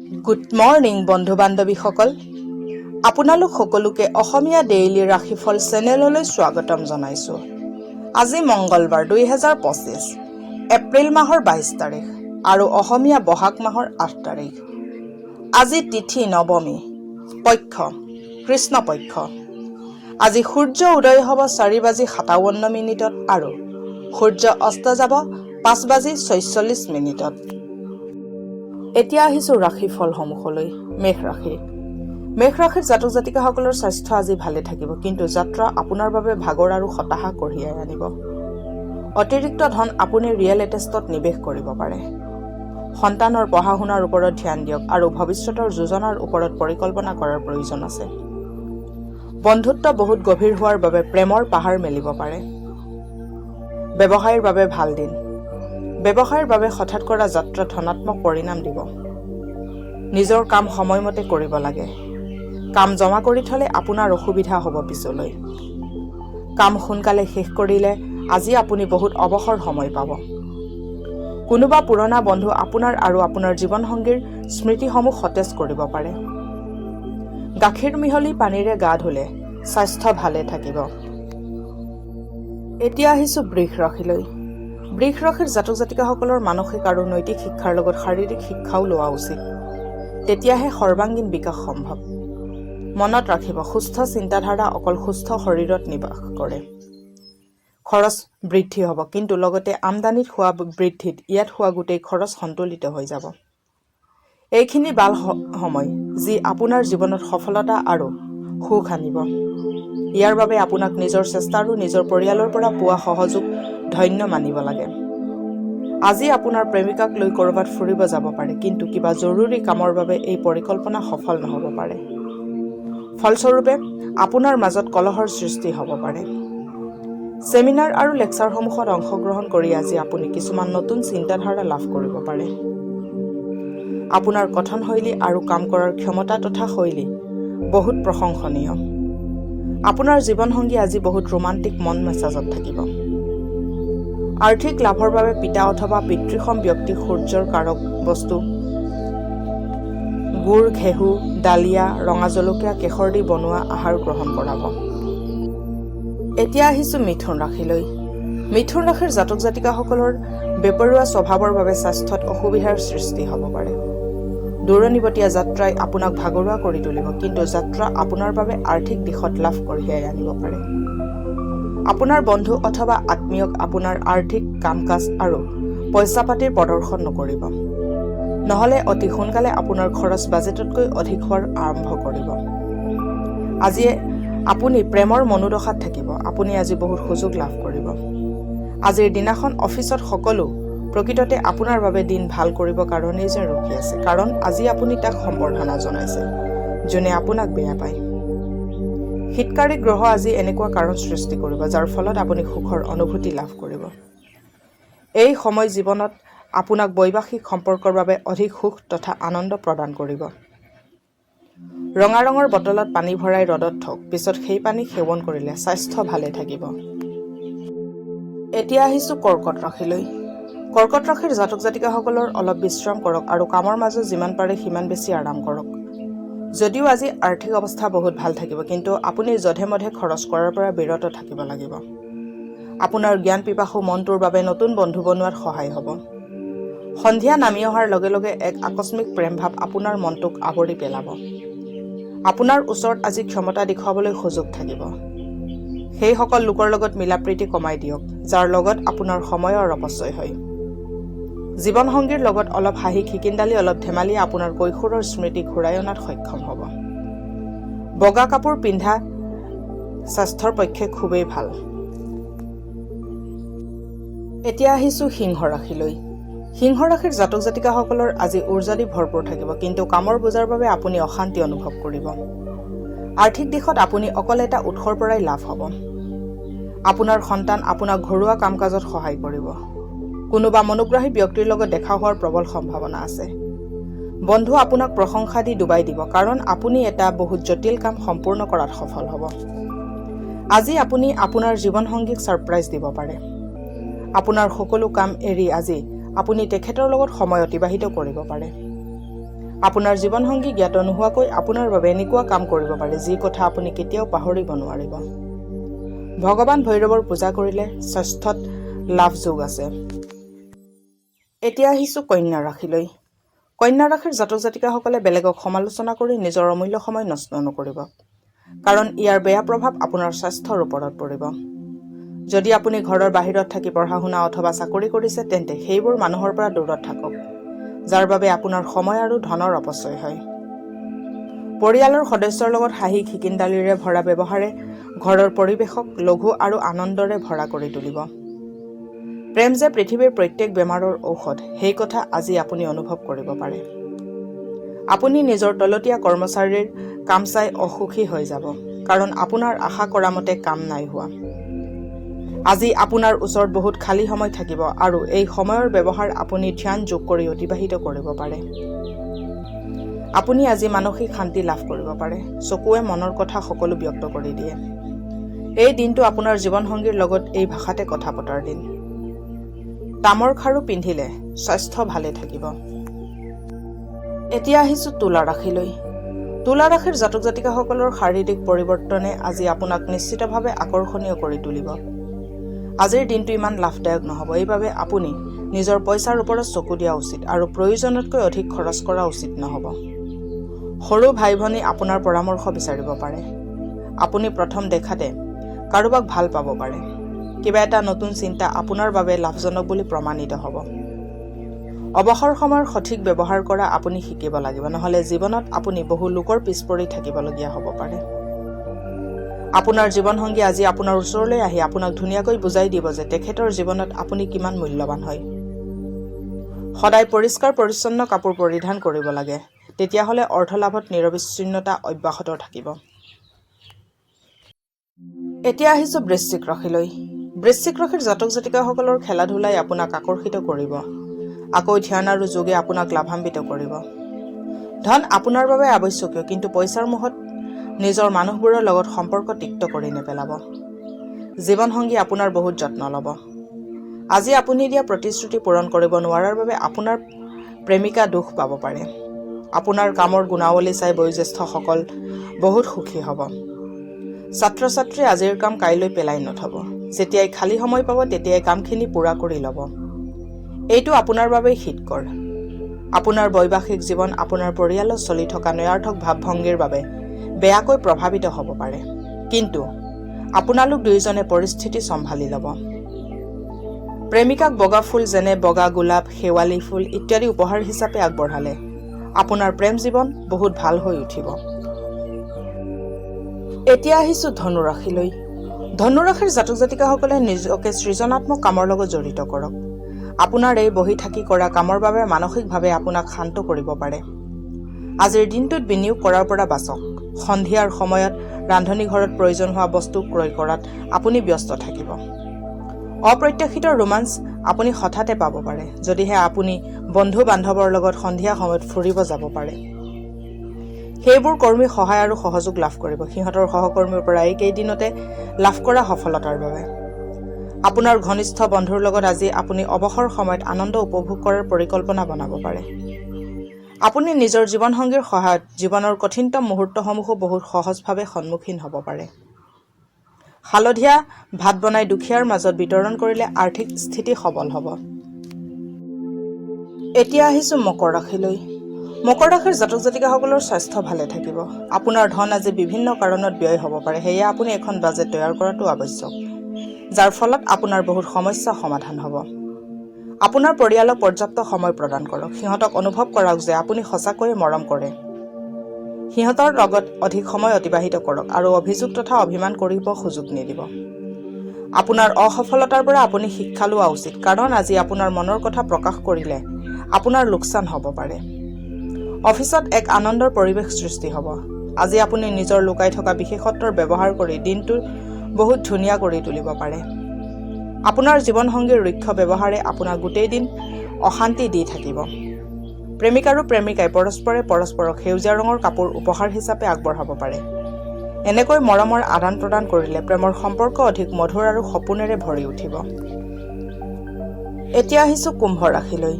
Good morning বন্ধু বান্ধৱীসকল, আপোনালোক সকলোকে অসমীয়া ডেইলি ৰাশিফল চেনেললৈ স্বাগতম জনাইছোঁ। আজি মঙ্গলবাৰ 2025 এপ্ৰিল মাহৰ 22 তাৰিখ আৰু অসমীয়া বহাগ মাহৰ 8 তাৰিখ। আজি তিথি নৱমী, পক্ষ কৃষ্ণপক্ষ। আজি সূৰ্য উদয় হ'ব 4:57 আৰু সূৰ্য অস্ত যাব 5:46। এতিয়া আহিছোঁ ৰাশিফলসমূহলৈ। মেষ ৰাশি। মেষ ৰাশিৰ জাতক জাতিকাসকলৰ স্বাস্থ্য আজি ভালে থাকিব, কিন্তু যাত্ৰা আপোনাৰ বাবে ভাগৰ আৰু হতাশা কঢ়িয়াই আনিব। অতিৰিক্ত ধন আপুনি ৰিয়েল এষ্টেটত নিৱেশ কৰিব পাৰে। সন্তানৰ পঢ়া শুনাৰ ওপৰত ধ্যান দিয়ক আৰু ভৱিষ্যতৰ যোজনাৰ ওপৰত পৰিকল্পনা কৰাৰ প্ৰয়োজন আছে। বন্ধুত্ব বহুত গভীৰ হোৱাৰ বাবে প্ৰেমৰ পাহাৰ মেলিব পাৰে। ব্যৱসায়ৰ বাবে ভাল দিন। ব্যৱসায়ৰ বাবে হঠাৎ কৰা যাত্ৰা ধনাত্মক পৰিণাম দিব। নিজৰ কাম সময়মতে কৰিব লাগে। কাম জমা কৰি থলে আপোনাৰ অসুবিধা হ'ব পিছলৈ। কাম সোনকালে শেষ কৰিলে আজি আপুনি বহুত অৱসৰ সময় পাব। কোনোবা পুৰণা বন্ধু আপোনাৰ আৰু আপোনাৰ জীৱনসংগীৰ স্মৃতিসমূহ সতেজ কৰিব পাৰে। গাখীৰ মিহলি পানীৰে গা ধুলে স্বাস্থ্য ভালে থাকিব। এতিয়া আহিছোঁ বৃষ ৰাশিলৈ। বৃষ ৰাশিৰ জাতক জাতিকাসকলৰ মানসিক আৰু নৈতিক শিক্ষাৰ লগত শাৰীৰিক শিক্ষাও লোৱা উচিত। তেতিয়াহে সৰ্বাংগীন বিকাশ সম্ভৱ। মনত ৰাখিব, সুস্থ চিন্তাধাৰা অকল সুস্থ শৰীৰত নিবাস কৰে। খৰচ বৃদ্ধি হ'ব, কিন্তু লগতে আমদানিত হোৱা বৃদ্ধিত ইয়াত হোৱা গোটেই খৰচ সন্তুলিত হৈ যাব। এইখিনি ভাল সময় যি আপোনাৰ জীৱনত সফলতা আৰু সুখ আনিব। ইয়াৰ বাবে আপোনাক নিজৰ চেষ্টা আৰু নিজৰ পৰিয়ালৰ পৰা পোৱা সহযোগ ধন্য মানিব লাগে। আজি আপোনাৰ প্ৰেমিকাক লৈ ক'ৰবাত ফুৰিব যাব পাৰে, কিন্তু কিবা জৰুৰী কামৰ বাবে এই পৰিকল্পনা সফল নহ'ব পাৰে। ফলস্বৰূপে আপোনাৰ মাজত কলহৰ সৃষ্টি হ'ব পাৰে। ছেমিনাৰ আৰু লেকচাৰসমূহত অংশগ্ৰহণ কৰি আজি আপুনি কিছুমান নতুন চিন্তাধাৰা লাভ কৰিব পাৰে। আপোনাৰ কথনশৈলী আৰু কাম কৰাৰ ক্ষমতা তথা শৈলী বহুত প্ৰশংসনীয়। আপোনাৰ জীৱনসংগী আজি বহুত ৰোমান্টিক মন মেজাজত থাকিব। আৰ্থিক লাভৰ বাবে পিতা অথবা পিতৃসম ব্যক্তিক সূৰ্যৰ কাৰক বস্তু গুড়, ঘেঁহু, ডালিয়া, ৰঙা জলকীয়া, কেশৰ দি বনোৱা আহাৰ গ্ৰহণ কৰাব। এতিয়া আহিছোঁ মিথুন ৰাশিলৈ। মিথুন ৰাশিৰ জাতক জাতিকাসকলৰ বেপৰোৱা স্বভাৱৰ বাবে স্বাস্থ্যত অসুবিধাৰ সৃষ্টি হ'ব পাৰে। দূৰণিবতীয়া যাত্ৰাই আপোনাক ভাগৰুৱা কৰি তুলিব, কিন্তু যাত্ৰা আপোনাৰ বাবে আৰ্থিক দিশত লাভ কঢ়িয়াই আনিব পাৰে। আপোনাৰ বন্ধু অথবা আত্মীয়ক আপোনাৰ আৰ্থিক কাম কাজ আৰু পইচা পাতিৰ প্ৰদৰ্শন নকৰিব, নহ'লে অতি সোনকালে আপোনাৰ খৰচ বাজেটতকৈ অধিক হোৱাৰ আৰম্ভ কৰিব। আজি আপুনি প্ৰেমৰ মনোদশাত থাকিব। আপুনি আজি বহুত সুযোগ লাভ কৰিব। আজিৰ দিনাখন অফিচত সকলো প্ৰকৃততে আপোনাৰ বাবে দিন ভাল কৰিব কাৰণেই যে ৰখি আছে, কাৰণ আজি আপুনি তাক সম্বৰ্ধনা জনাইছে যোনে আপোনাক বেয়া পায়। হিতকাৰী গ্ৰহ আজি এনেকুৱা কাৰণ সৃষ্টি কৰিব যাৰ ফলত আপুনি সুখৰ অনুভূতি লাভ কৰিব। এই সময় জীৱনত আপোনাক বৈবাহিক সম্পৰ্কৰ বাবে অধিক সুখ তথা আনন্দ প্ৰদান কৰিব। ৰঙা ৰঙৰ বটলত পানী ভৰাই ৰ'দত থওক, পিছত সেই পানী সেৱন কৰিলে স্বাস্থ্য ভালে থাকিব। এতিয়া আহিছোঁ কৰ্কট ৰাশিলৈ। কৰ্কট ৰাশিৰ জাতক জাতিকাসকলৰ অলপ বিশ্ৰাম কৰক আৰু কামৰ মাজত যিমান পাৰে সিমান বেছি আৰাম কৰক। যদিও আজি আৰ্থিক অৱস্থা বহুত ভাল থাকিব, কিন্তু আপুনি যধে মধে খৰচ কৰাৰ পৰা বিৰত থাকিব লাগিব। আপোনাৰ জ্ঞান পিপাসু মনটোৰ বাবে নতুন বন্ধু বনোৱাত সহায় হ'ব। সন্ধিয়া নামি অহাৰ লগে লগে এক আকস্মিক প্ৰেম ভাৱ আপোনাৰ মনটোক আৱৰি পেলাব। আপোনাৰ ওচৰত আজি ক্ষমতা দেখুৱাবলৈ সুযোগ থাকিব। সেইসকল লোকৰ লগত মিলা প্ৰীতি কমাই দিয়ক যাৰ লগত আপোনাৰ সময়ৰ অপচয় হয়। জীৱনসংগীৰ লগত অলপ হাঁহি খিকিন্দালি অলপ ধেমালি আপোনাৰ কৈশোৰৰ স্মৃতি ঘূৰাই অনাত সক্ষম হ'ব। বগা কাপোৰ পিন্ধা স্বাস্থ্যৰ পক্ষে খুবেই ভাল। এতিয়া আহিছোঁ সিংহ ৰাশিলৈ। সিংহ ৰাশিৰ জাতক জাতিকাসকলৰ আজি উৰ্জা দি ভৰপূৰ থাকিব, কিন্তু কামৰ বোজাৰ বাবে আপুনি অশান্তি অনুভৱ কৰিব। আৰ্থিক দিশত আপুনি অকল এটা উৎসৰ পৰাই লাভ হ'ব। আপোনাৰ সন্তান আপোনাক ঘৰুৱা কাম কাজত সহায় কৰিব। কোনোবা মনোগ্ৰাহী ব্যক্তিৰ লগত দেখা হোৱাৰ প্ৰবল সম্ভাৱনা আছে। বন্ধু আপোনাক প্ৰশংসা দি ডুবাই দিব, কাৰণ আপুনি এটা বহুত জটিল কাম সম্পূৰ্ণ কৰাত সফল হ'ব। আজি আপুনি আপোনাৰ জীৱনসংগীক ছাৰপ্ৰাইজ দিব পাৰে। আপোনাৰ সকলো কাম এৰি আজি আপুনি তেখেতৰ লগত সময় অতিবাহিত কৰিব পাৰে। আপোনাৰ জীৱনসংগী জ্ঞাত নোহোৱাকৈ আপোনাৰ বাবে এনেকুৱা কাম কৰিব পাৰে যি কথা আপুনি কেতিয়াও পাহৰিব নোৱাৰিব। ভগৱান ভৈৰৱৰ পূজা কৰিলে স্বাস্থ্যত লাভ যোগ আছে। এতিয়া আহিছোঁ কন্যা ৰাশিলৈ। কন্যা ৰাশিৰ জাতক জাতিকাসকলে বেলেগক সমালোচনা কৰি নিজৰ অমূল্য সময় নষ্ট নকৰিব, কাৰণ ইয়াৰ বেয়া প্ৰভাৱ আপোনাৰ স্বাস্থ্যৰ ওপৰত পৰিব। যদি আপুনি ঘৰৰ বাহিৰত থাকি পঢ়া শুনা অথবা চাকৰি কৰিছে তেন্তে সেইবোৰ মানুহৰ পৰা দূৰত থাকক, যাৰ বাবে আপোনাৰ সময় আৰু ধনৰ অপচয় হয়। পৰিয়ালৰ সদস্যৰ লগত হাঁহি খিকিন্দালিৰে ভৰা ব্যৱহাৰে ঘৰৰ পৰিৱেশক লঘু আৰু আনন্দৰে ভৰা কৰি তুলিব। প্ৰেম যে পৃথিৱীৰ প্ৰত্যেক বেমাৰৰ ঔষধ, সেই কথা আজি আপুনি অনুভৱ কৰিব পাৰে। আপুনি নিজৰ তলতীয়া কৰ্মচাৰীৰ কাম চাই অসুখী হৈ যাব, কাৰণ আপোনাৰ আশা কৰা মতে কাম নাই হোৱা। আজি আপোনাৰ ওচৰত বহুত খালী সময় থাকিব আৰু এই সময়ৰ ব্যৱহাৰ আপুনি ধ্যান যোগ কৰি অতিবাহিত কৰিব পাৰে। আপুনি আজি মানসিক শান্তি লাভ কৰিব পাৰে। চকুৱে মনৰ কথা সকলো ব্যক্ত কৰি দিয়ে। এই দিনটো আপোনাৰ জীৱনসংগীৰ লগত এই ভাষাতে কথা পতাৰ দিন। তামৰ খাৰু পিন্ধিলে স্বাস্থ্য ভালে থাকিব। এতিয়া আহিছোঁ তুলা ৰাশিলৈ। তুলা ৰাশিৰ জাতক জাতিকাসকলৰ শাৰীৰিক পৰিৱৰ্তনে আজি আপোনাক নিশ্চিতভাৱে আকৰ্ষণীয় কৰি তুলিব। আজিৰ দিনটো ইমান লাভদায়ক নহ'ব, এইবাবে আপুনি নিজৰ পইচাৰ ওপৰত চকু দিয়া উচিত আৰু প্ৰয়োজনতকৈ অধিক খৰচ কৰা উচিত নহ'ব। সৰু ভাই ভনী আপোনাৰ পৰামৰ্শ বিচাৰিব পাৰে। আপুনি প্ৰথম দেখাতে কাৰোবাক ভাল পাব পাৰে। কিবা এটা নতুন চিন্তা আপোনাৰ বাবে লাভজনক বুলি প্ৰমাণিত হ'ব। অৱসৰ সময়ৰ সঠিক ব্যৱহাৰ কৰা আপুনি শিকিব লাগিব, নহ'লে জীৱনত আপুনি বহু লোকৰ পিছ পৰি থাকিবলগীয়া হ'ব পাৰে। আপোনাৰ জীৱনসংগী আজি আপোনাৰ ওচৰলৈ আহি আপোনাক ধুনীয়াকৈ বুজাই দিব যে তেখেতৰ জীৱনত আপুনি কিমান মূল্যৱান হয়। সদায় পৰিষ্কাৰ পৰিচ্ছন্ন কাপোৰ পৰিধান কৰিব লাগে, তেতিয়াহ'লে অৰ্থলাভত নিৰবিচ্ছিন্নতা অব্যাহত থাকিব। এতিয়া আহিছোঁ বৃশ্চিক ৰাশিলৈ। বৃশ্চিক ৰাশিৰ জাতক জাতিকাসকলৰ খেলা ধূলাই আপোনাক আকৰ্ষিত কৰিব। আকৌ ধ্যান আৰু যোগে আপোনাক লাভান্বিত কৰিব। ধন আপোনাৰ বাবে আৱশ্যকীয়, কিন্তু পইচাৰ মোহত নিজৰ মানুহবোৰৰ লগত সম্পৰ্ক তিক্ত কৰি নেপেলাব। জীৱনসংগী আপোনাৰ বহুত যত্ন ল'ব। আজি আপুনি দিয়া প্ৰতিশ্ৰুতি পূৰণ কৰিব নোৱাৰাৰ বাবে আপোনাৰ প্ৰেমিকা দুখ পাব পাৰে। আপোনাৰ কামৰ গুণাৱলী চাই বয়োজ্যেষ্ঠসকল বহুত সুখী হ'ব। ছাত্ৰ ছাত্ৰী আজিৰ কাম কাইলৈ পেলাই নথব। যেতিয়াই খালী সময় পাব তেতিয়াই কামখিনি পূৰা কৰি ল'ব। এইটো আপোনাৰ বাবেই হিতকৰ। আপোনাৰ বৈবাহিক জীৱন আপোনাৰ পৰিয়ালত চলি থকা নয়াৰ্থক ভাৱভংগীৰ বাবে বেয়াকৈ প্ৰভাৱিত হ'ব পাৰে, কিন্তু আপোনালোক দুয়োজনে পৰিস্থিতি চম্ভালি ল'ব। প্ৰেমিকাক বগা ফুল যেনে বগা গোলাপ, শেৱালি ফুল ইত্যাদি উপহাৰ হিচাপে আগবঢ়ালে আপোনাৰ প্ৰেম জীৱন বহুত ভাল হৈ উঠিব। এতিয়া আহিছোঁ ধনু ৰাশিলৈ। ধনু ৰাশিৰ জাতক জাতিকাসকলে নিজকে সৃজনাত্মক কামৰ লগত জড়িত কৰক। আপোনাৰ এই বহি থাকি কৰা কামৰ বাবে মানসিকভাৱে আপোনাক শান্ত কৰিব পাৰে। আজিৰ দিনটোত বিনিয়োগ কৰাৰ পৰা বাচক। সন্ধিয়াৰ সময়ত ৰান্ধনী ঘৰত প্ৰয়োজন হোৱা বস্তু ক্ৰয় কৰাত আপুনি ব্যস্ত থাকিব। অপ্ৰত্যাশিত ৰোমাঞ্চ আপুনি হঠাতে পাব পাৰে, যদিহে আপুনি বন্ধু বান্ধৱৰ লগত সন্ধিয়া সময়ত ফুৰিব যাব পাৰে। সেইবোৰ কৰ্মী সহায় আৰু সহযোগ লাভ কৰিব সিহঁতৰ সহকৰ্মীৰ পৰা এইকেইদিনতে লাভ কৰা সফলতাৰ বাবে। আপোনাৰ ঘনিষ্ঠ বন্ধুৰ লগত আজি আপুনি অৱসৰ সময়ত আনন্দ উপভোগ কৰাৰ পৰিকল্পনা বনাব পাৰে। আপুনি নিজৰ জীৱনসংগীৰ সহায়ত জীৱনৰ কঠিনতম মুহূৰ্তসমূহো বহুত সহজভাৱে সন্মুখীন হ'ব পাৰে। হালধীয়া ভাত বনাই দুখীয়াৰ মাজত বিতৰণ কৰিলে আৰ্থিক স্থিতি সবল হ'ব। এতিয়া আহিছোঁ মকৰ ৰাশিলৈ। মকৰ ৰাশিৰ জাতক জাতিকাসকলৰ স্বাস্থ্য ভালে থাকিব। আপোনাৰ ধন আজি বিভিন্ন কাৰণত ব্যয় হ'ব পাৰে, সেয়ে আপুনি এখন বাজেট তৈয়াৰ কৰাটো আৱশ্যক, যাৰ ফলত আপোনাৰ বহুত সমস্যা সমাধান হ'ব। আপোনাৰ পৰিয়ালক পৰ্যাপ্ত সময় প্ৰদান কৰক। সিহঁতক অনুভৱ কৰাওক যে আপুনি সঁচাকৈয়ে মৰম কৰে। সিহঁতৰ লগত অধিক সময় অতিবাহিত কৰক আৰু অভিযোগ তথা অভিমান কৰিব সুযোগ নিদিব। আপোনাৰ অসফলতাৰ পৰা আপুনি শিক্ষা লোৱা উচিত, কাৰণ আজি আপোনাৰ মনৰ কথা প্ৰকাশ কৰিলে আপোনাৰ লোকচান হ'ব পাৰে। অফিচত এক আনন্দৰ পৰিৱেশ সৃষ্টি হ'ব। আজি আপুনি নিজৰ লুকাই থকা বিশেষত্বৰ ব্যৱহাৰ কৰি দিনটো বহুত ধুনীয়া কৰি তুলিব পাৰে। আপোনাৰ জীৱনসংগীৰ ৰুক্ষ ব্যৱহাৰে আপোনাক গোটেই দিন অশান্তি দি থাকিব। প্ৰেমিক আৰু প্ৰেমিকাই পৰস্পৰে পৰস্পৰক সেউজীয়া ৰঙৰ কাপোৰ উপহাৰ হিচাপে আগবঢ়াব পাৰে। এনেকৈ মৰমৰ আদান প্ৰদান কৰিলে প্ৰেমৰ সম্পৰ্ক অধিক মধুৰ আৰু সপোনেৰে ভৰি উঠিব। এতিয়া আহিছোঁ কুম্ভ ৰাশিলৈ।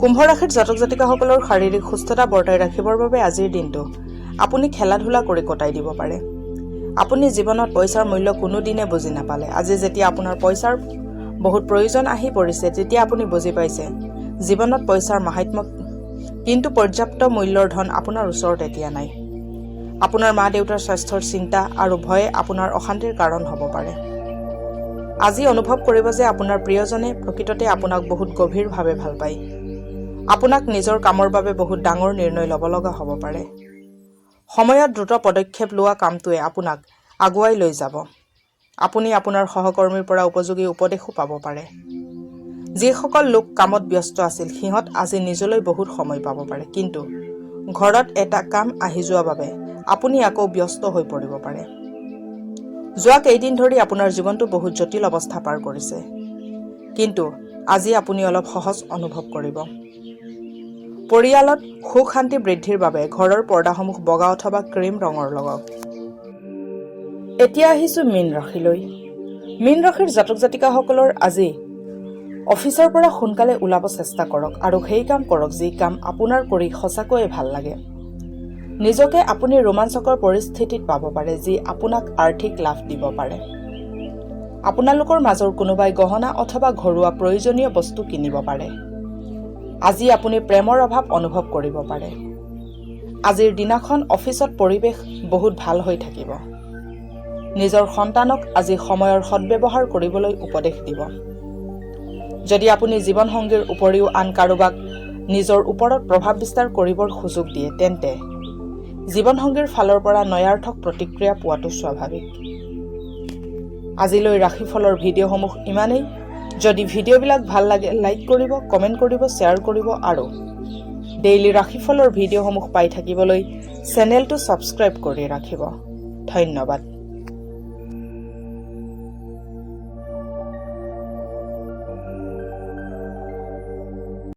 কুম্ভ ৰাশিৰ জাতক জাতিকাসকলৰ শাৰীৰিক সুস্থতা বৰ্তাই ৰাখিবৰ বাবে আজিৰ দিনটো আপুনি খেলা-ধূলা কৰি কটাই দিব পাৰে। আপুনি জীৱনত পইচাৰ মূল্য কোনোদিনে বুজি নাপালে। আজি যেতিয়া আপোনাৰ পইচাৰ বহুত প্ৰয়োজন আহি পৰিছে, তেতিয়া আপুনি বুজি পাইছে জীৱনত পইচাৰ মাহাত্ম্য, কিন্তু পৰ্যাপ্ত মূল্যৰ ধন আপোনাৰ ওচৰত এতিয়া নাই। আপোনাৰ মা-দেউতাৰ স্বাস্থ্যৰ চিন্তা আৰু ভয়ে আপোনাৰ অশান্তিৰ কাৰণ হ'ব পাৰে। আজি অনুভৱ কৰিব যে আপোনাৰ প্ৰিয়জনে প্ৰকৃততে আপোনাক বহুত গভীৰভাৱে ভাল পায়। আপোনাক নিজৰ কামৰ বাবে বহুত ডাঙৰ নিৰ্ণয় ল'ব লগা হ'ব পাৰে। সময়ত দ্ৰুত পদক্ষেপ লোৱা কামটোৱে আপোনাক আগুৱাই লৈ যাব। আপুনি আপোনাৰ সহকৰ্মীৰ পৰা উপযোগী উপদেশো পাব পাৰে। যিসকল লোক কামত ব্যস্ত আছিল, সিহঁত আজি নিজলৈ বহুত সময় পাব পাৰে, কিন্তু ঘৰত এটা কাম আহি যোৱা বাবে আপুনি আকৌ ব্যস্ত হৈ পৰিব পাৰে। যোৱা কেইদিন ধৰি আপোনাৰ জীৱনটো বহুত জটিল অৱস্থা পাৰ কৰিছে, কিন্তু আজি আপুনি অলপ সহজ অনুভৱ কৰিব। পৰিয়ালত সুখ শান্তি বৃদ্ধিৰ বাবে ঘৰৰ পৰ্দাসমূহ বগা অথবা ক্ৰীম ৰঙৰ লগাওক। এতিয়া আহিছো মীন ৰাশিলৈ। মীন ৰাশিৰ জাতক জাতিকাসকলৰ আজি অফিচৰ পৰা সোনকালে ওলাব চেষ্টা কৰক আৰু সেই কাম কৰক যি কাম আপোনাৰ কৰি সঁচাকৈয়ে ভাল লাগে। নিজকে আপুনি ৰোমাঞ্চকৰ পৰিস্থিতিত পাব পাৰে, যি আপোনাক আৰ্থিক লাভ দিব পাৰে। আপোনালোকৰ মাজৰ কোনোবাই গহনা অথবা ঘৰুৱা প্ৰয়োজনীয় বস্তু কিনিব পাৰে। আজি আপুনি প্ৰেমৰ অভাৱ অনুভৱ কৰিব পাৰে। আজিৰ দিনাখন অফিচত পৰিৱেশ বহুত ভাল হৈ থাকিব। নিজৰ সন্তানক আজি সময়ৰ সদ্ব্যৱহাৰ কৰিবলৈ উপদেশ দিব। যদি আপুনি জীৱনসংগীৰ উপৰিও আন কাৰোবাক নিজৰ ওপৰত প্ৰভাৱ বিস্তাৰ কৰিবৰ সুযোগ দিয়ে, তেন্তে জীৱনসংগীৰ ফালৰ পৰা নয়াৰ্থক প্ৰতিক্ৰিয়া পোৱাটো স্বাভাৱিক। আজিলৈ ৰাশিফলৰ ভিডিঅ'সমূহ ইমানেই। যদি ভিডিঅ'বিলাক ভাল লাগে লাইক কৰিব, কমেণ্ট কৰিব, শ্বেয়াৰ কৰিব আৰু ডেইলি ৰাশিফলৰ ভিডিঅ'সমূহ পাই থাকিবলৈ চেনেলটো ছাবস্ক্ৰাইব কৰি ৰাখিব। ধন্যবাদ।